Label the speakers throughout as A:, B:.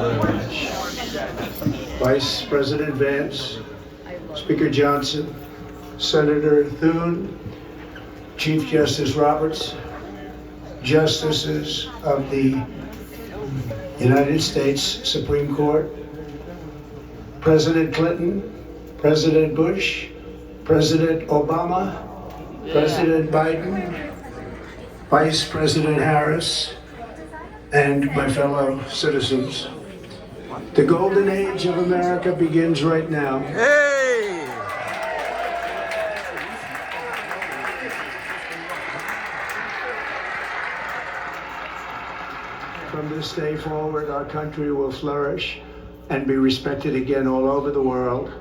A: very much. Vice President Vance, Speaker Johnson, Senator Thune, Chief Justice Roberts, Justices of the United States Supreme Court, President Clinton, President Bush, President Obama, President Biden, Vice President Harris, and my fellow citizens. The golden age of America begins right now.
B: Hey!
A: From this day forward, our country will flourish and be respected again all over the world.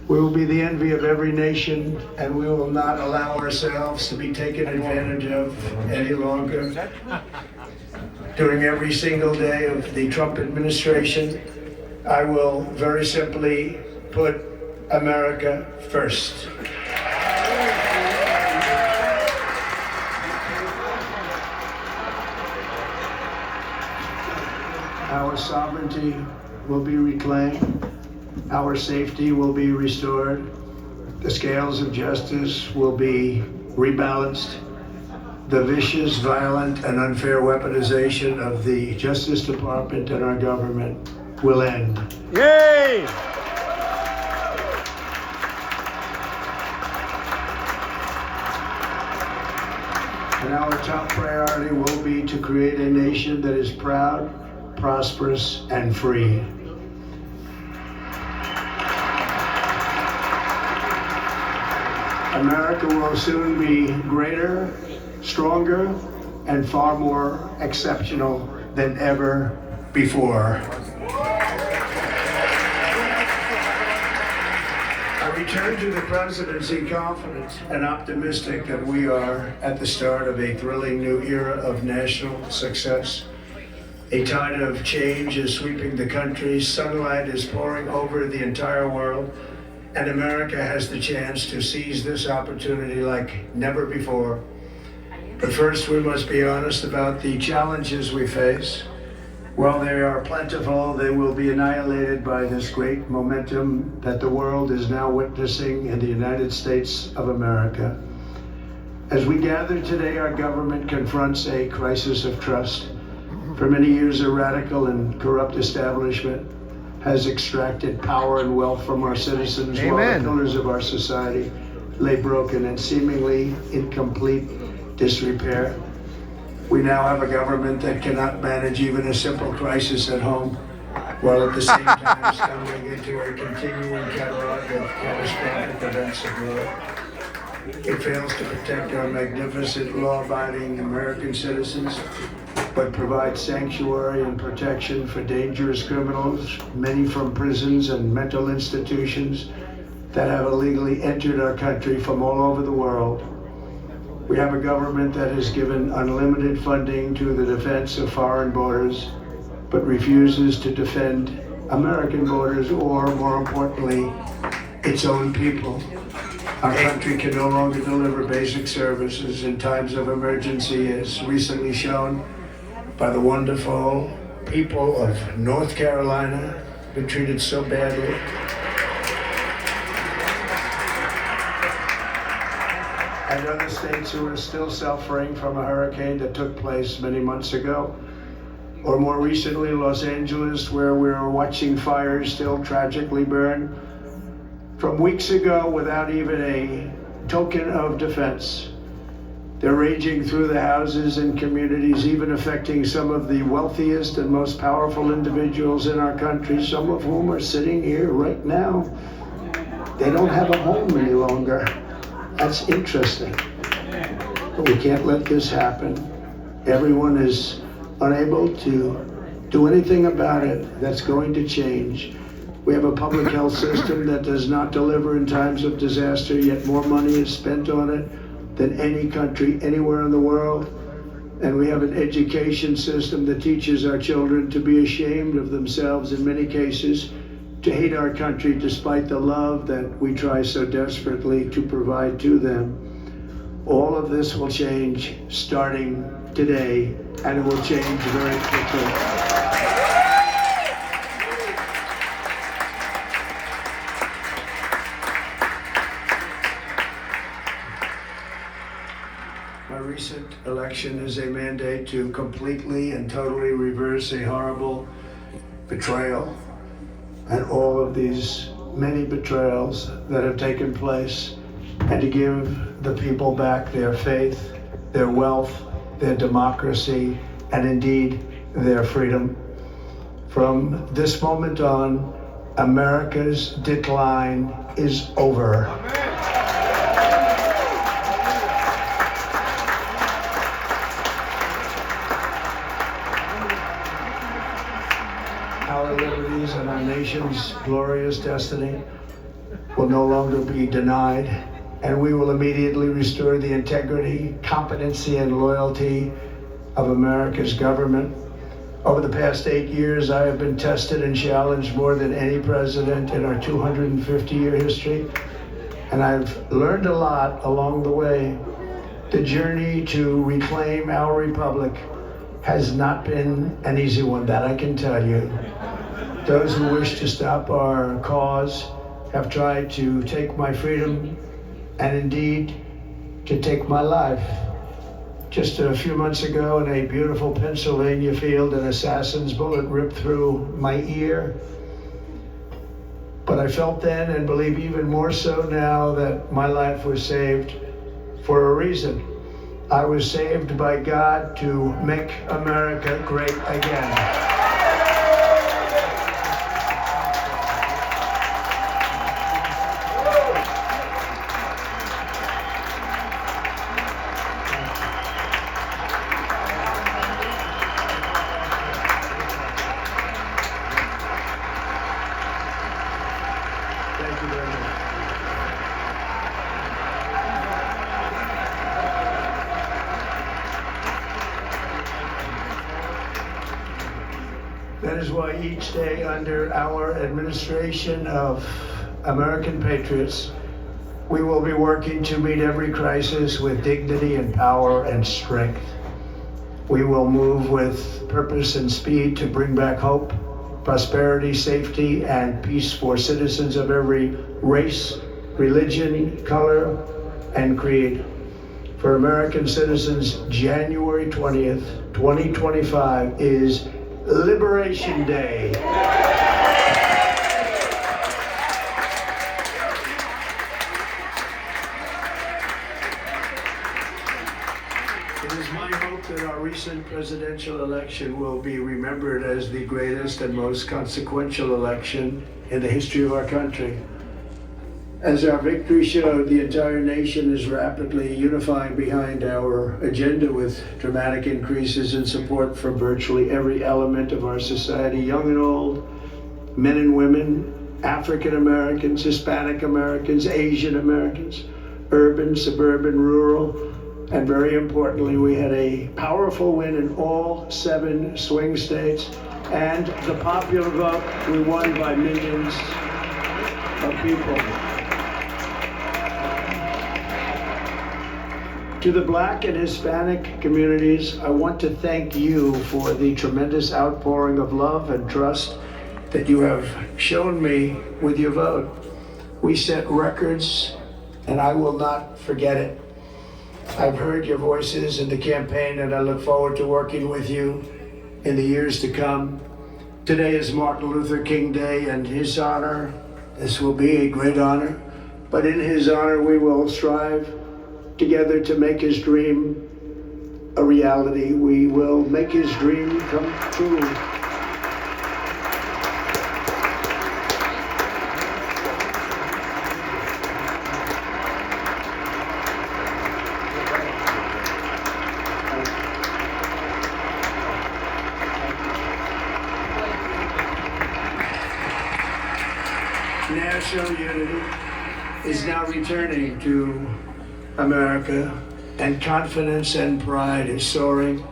A: We will be the envy of every nation, and we will not allow ourselves to be taken advantage of any longer. During every single day of the Trump administration, I will very simply put America first. Our sovereignty will be reclaimed. Our safety will be restored. The scales of justice will be rebalanced. The vicious, violent, and unfair weaponization of the Justice Department and our government will end.
B: Yay!
A: And our top priority will be to create a nation that is proud, prosperous, and free. America will soon be greater, stronger, and far more exceptional than ever before. I return to the presidency confident and optimistic that we are at the start of a thrilling new era of national success. A tide of change is sweeping the country, sunlight is pouring over the entire world, and America has the chance to seize this opportunity like never before. But first, we must be honest about the challenges we face. While they are plentiful, they will be annihilated by this great momentum that the world is now witnessing in the United States of America. As we gather today, our government confronts a crisis of trust. For many years, a radical and corrupt establishment has extracted power and wealth from our citizens.
B: Amen.
A: While the pillars of our society lay broken and seemingly in complete disrepair. We now have a government that cannot manage even a simple crisis at home, while at the same time stumbling into a continuing catalog of catastrophic events abroad. It fails to protect our magnificent law-abiding American citizens, but provides sanctuary and protection for dangerous criminals, many from prisons and mental institutions that have illegally entered our country from all over the world. We have a government that has given unlimited funding to the defense of foreign borders, but refuses to defend American borders or, more importantly, its own people. Our country can no longer deliver basic services in times of emergency, as recently shown by the wonderful people of North Carolina, been treated so badly. And other states who are still suffering from a hurricane that took place many months ago. Or more recently, Los Angeles, where we are watching fires still tragically burn from weeks ago without even a token of defense. They're raging through the houses and communities, even affecting some of the wealthiest and most powerful individuals in our country, some of whom are sitting here right now. They don't have a home any longer. That's interesting. But we can't let this happen. Everyone is unable to do anything about it. That's going to change. We have a public health system that does not deliver in times of disaster, yet more money is spent on it than any country anywhere in the world. And we have an education system that teaches our children to be ashamed of themselves in many cases, to hate our country despite the love that we try so desperately to provide to them. All of this will change starting today, and it will change very quickly. election is a mandate to completely and totally reverse a horrible betrayal and all of these many betrayals that have taken place, and to give the people back their faith, their wealth, their democracy, and indeed their freedom. From this moment on, America's decline is over. Our liberties and our nation's glorious destiny will no longer be denied, and we will immediately restore the integrity, competency, and loyalty of America's government. Over the past 8 years, I have been tested and challenged more than any president in our 250-year history, and I've learned a lot along the way. The journey to reclaim our republic has not been an easy one, that I can tell you. Those who wish to stop our cause have tried to take my freedom and indeed to take my life. Just a few months ago in a beautiful Pennsylvania field, an assassin's bullet ripped through my ear. But I felt then, and believe even more so now, that my life was saved for a reason. I was saved by God to make America great again. Thank you very much. That is why each day under our administration of American patriots, we will be working to meet every crisis with dignity and power and strength. We will move with purpose and speed to bring back hope, prosperity, safety, and peace for citizens of every race, religion, color, and creed. For American citizens, January 20th, 2025 is Liberation Day. It is my hope that our recent presidential election will be remembered as the greatest and most consequential election in the history of our country. As our victory showed, the entire nation is rapidly unifying behind our agenda with dramatic increases in support from virtually every element of our society, young and old, men and women, African Americans, Hispanic Americans, Asian Americans, urban, suburban, rural, and very importantly, we had a powerful win in all 7 swing states, and the popular vote, we won by millions of people. To the Black and Hispanic communities, I want to thank you for the tremendous outpouring of love and trust that you have shown me with your vote. We set records, and I will not forget it. I've heard your voices in the campaign, and I look forward to working with you in the years to come. Today is Martin Luther King Day, and his honor, this will be a great honor, but in his honor we will strive together to make his dream a reality. We will make his dream come true. National unity is now returning to America, and confidence and pride is soaring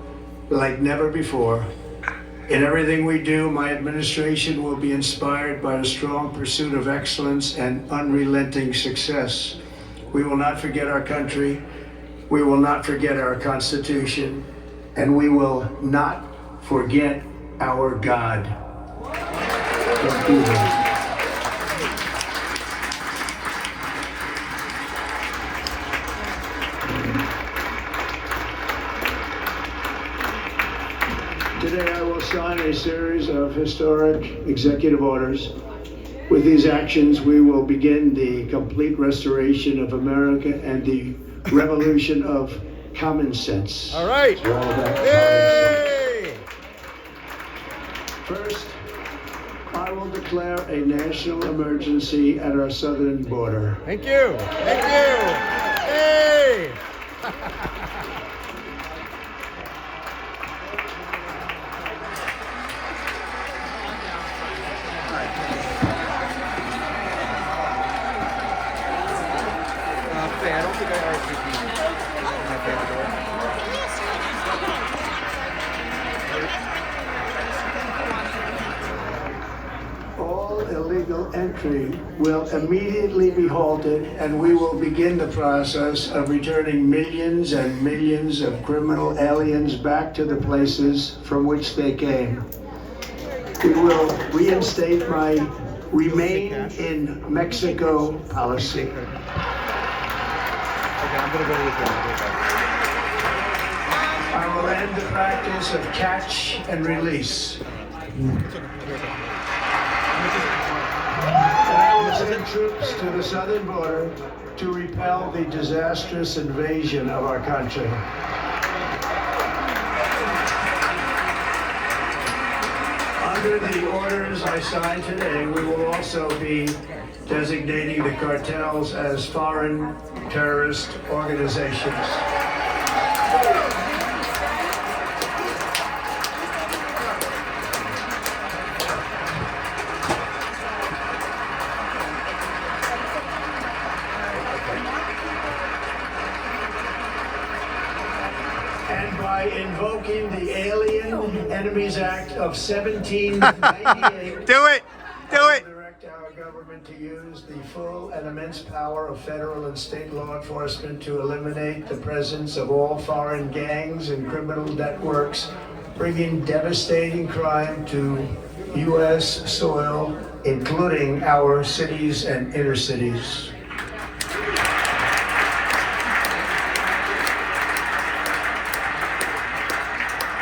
A: like never before. In everything we do, my administration will be inspired by a strong pursuit of excellence and unrelenting success. We will not forget our country, we will not forget our Constitution, and we will not forget our God. Let's do that. Today I will sign a series of historic executive orders. With these actions, we will begin the complete restoration of America and the revolution of common sense.
B: All right.
A: We're all about common
B: Yay!
A: sense. First, I will declare a national emergency at our southern border.
B: Thank you. Thank you. Hey!
C: I don't think I
A: All illegal entry will immediately be halted, and we will begin the process of returning millions and millions of criminal aliens back to the places from which they came. We will reinstate my Remain in Mexico policy.
C: Okay, I'm gonna go to the
A: I will end the practice of catch and release. And I will send troops to the southern border to repel the disastrous invasion of our country. Under the orders I signed today, we will also be designating the cartels as foreign terrorist organizations. And by invoking the Alien Enemies Act of 1798,
B: Do it. Do it.
A: direct our government to use the full and immense power of federal and state law enforcement to eliminate the presence of all foreign gangs and criminal networks, bringing devastating crime to U.S. soil, including our cities and inner cities.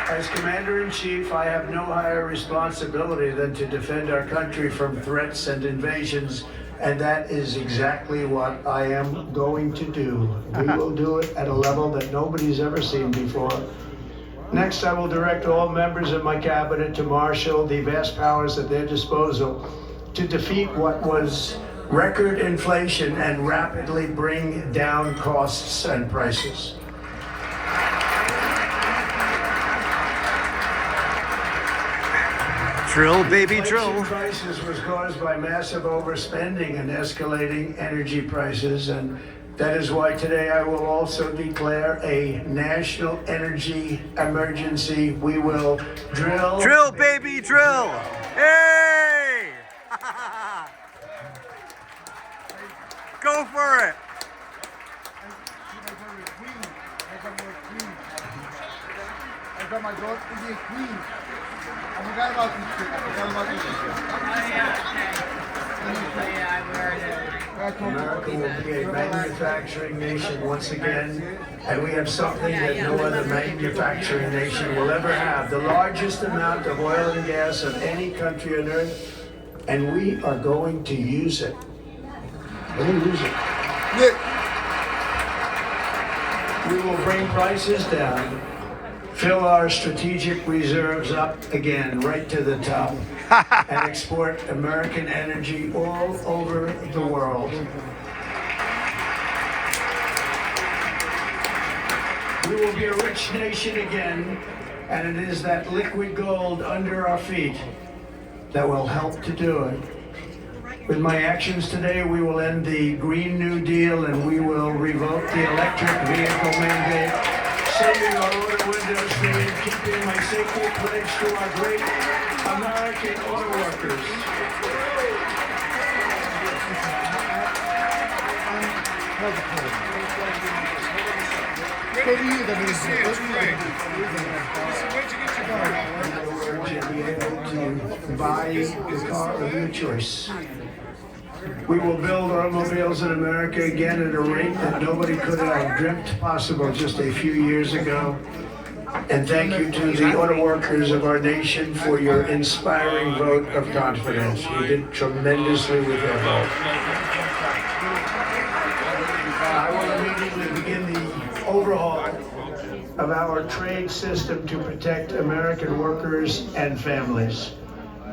A: As Commander-in-Chief, I have no higher responsibility than to defend our country from threats and invasions, and that is exactly what I am going to do. We will do it at a level that nobody's ever seen before. Next, I will direct all members of my cabinet to marshal the vast powers at their disposal to defeat what was record inflation and rapidly bring down costs and prices.
B: Drill, baby,
A: Inflation
B: drill.
A: crisis was caused by massive overspending and escalating energy prices, and that is why today I will also declare a national energy emergency. We will drill.
B: Drill, baby, drill. Hey! Go for it.
C: I got my daughter to be a queen. I forgot about this shit.
A: America will be a manufacturing nation once again, and we have something that no other manufacturing nation will ever have. The largest amount of oil and gas of any country on earth, and we are going to use it. We're going to use it. We will bring prices down, fill our strategic reserves up again, right to the top, and export American energy all over the world. We will be a rich nation again, and it is that liquid gold under our feet that will help to do it. With my actions today, we will end the Green New Deal and we will revoke the electric vehicle mandate, saving our auto industry and keeping my safety pledge to our great American auto workers. In other words, you'll be able to buy the car of your choice. We will build automobiles in America again at a rate that nobody could have dreamt possible just a few years ago. And thank you to the auto workers of our nation for your inspiring vote of confidence. You did tremendously with your vote. I will immediately begin the overhaul of our trade system to protect American workers and families.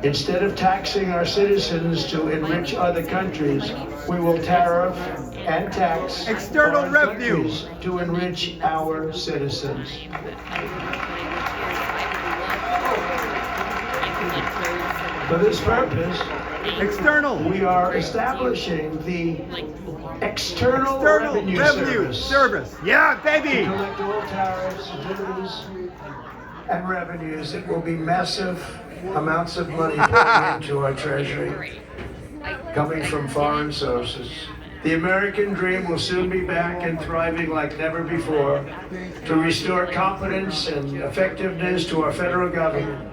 A: Instead of taxing our citizens to enrich other countries, we will tariff and tax
B: External
A: foreign
B: revenue
A: countries to enrich our citizens. For this purpose,
B: external
A: we are establishing the External Revenue
B: service. Yeah,
A: to
B: baby.
A: collect all tariffs, duties, and revenues. It will be massive amounts of money pouring into our treasury, coming from foreign sources. The American dream will soon be back and thriving like never before to restore confidence and effectiveness to our federal government.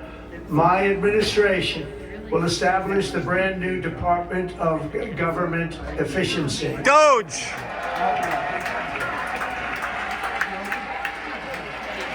A: My administration will establish the brand new Department of Government Efficiency.
B: Doge.